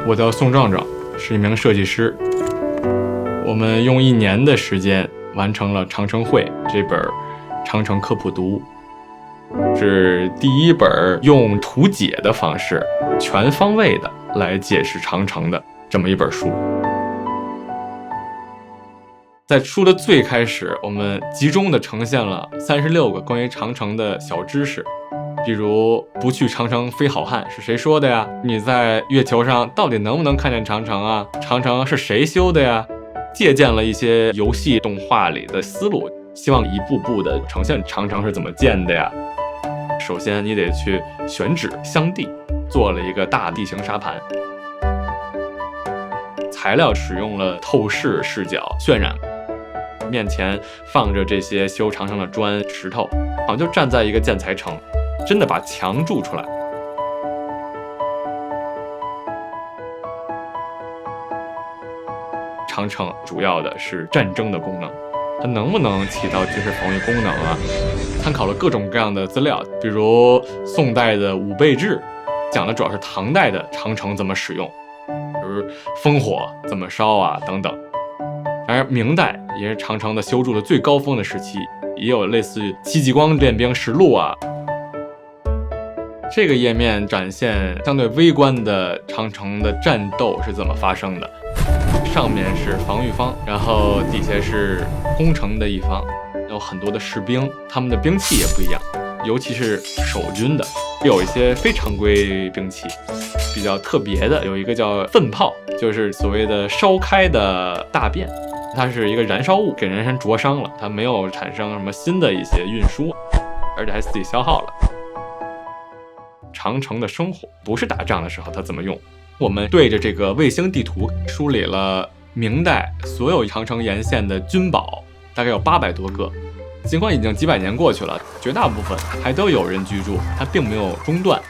我叫宋壮壮，是一名设计师。我们用1年的时间完成了《长城会》这本长城科普读物，是第一本用图解的方式全方位的来解释长城的这么一本书。在书的最开始，我们集中的呈现了36个关于长城的小知识，比如不去长城非好汉是谁说的呀？你在月球上到底能不能看见长城啊？长城是谁修的呀？借鉴了一些游戏动画里的思路，希望一步步的呈现长城是怎么建的呀。首先你得去选址相地，做了一个大地形沙盘，材料使用了透视视角渲染，面前放着这些修长城的砖石头，好像就站在一个建材城，真的把墙筑出来。长城主要的是战争的功能，它能不能起到军事防御功能啊？参考了各种各样的资料，比如宋代的武备志，讲的主要是唐代的长城怎么使用，比如烽火怎么烧啊等等。而明代也是长城的修筑的最高峰的时期，也有类似于戚继光练兵实录啊。这个页面展现相对微观的长城的战斗是怎么发生的，上面是防御方，然后底下是攻城的一方，有很多的士兵，他们的兵器也不一样，尤其是守军的，有一些非常规兵器。比较特别的有一个叫粪炮，就是所谓的烧开的大便，它是一个燃烧物，给人身灼伤了，它没有产生什么新的一些运输，而且还自己消耗了。长城的生活不是打仗的时候它怎么用，我们对着这个卫星地图梳理了明代所有长城沿线的军堡，大概有800多个，尽管已经几百年过去了，绝大部分还都有人居住，它并没有中断，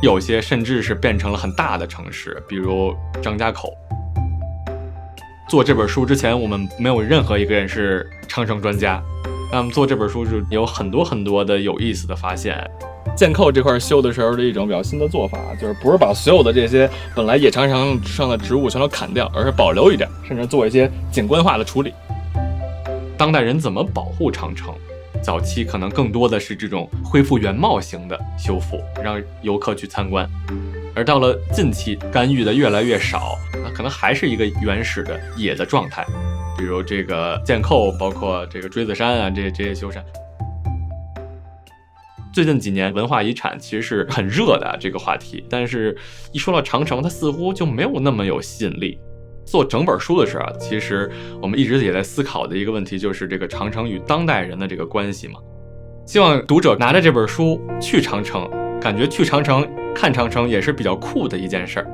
有些甚至是变成了很大的城市，比如张家口。做这本书之前，我们没有任何一个人是长城专家，那么做这本书就有很多的有意思的发现。箭扣这块修的时候的一种比较新的做法，就是不是把所有的这些本来野长城上的植物全都砍掉，而是保留一点，甚至做一些景观化的处理。当代人怎么保护长城？早期可能更多的是这种恢复原貌型的修复，让游客去参观，而到了近期干预的越来越少，可能还是一个原始的野的状态，比如这个箭扣，包括这个锥子山啊，这些修缮。最近几年文化遗产其实是很热的这个话题，但是一说到长城，它似乎就没有那么有吸引力。做整本书的时候，其实我们一直也在思考的一个问题，就是这个长城与当代人的这个关系嘛。希望读者拿着这本书去长城，感觉去长城看长城也是比较酷的一件事儿。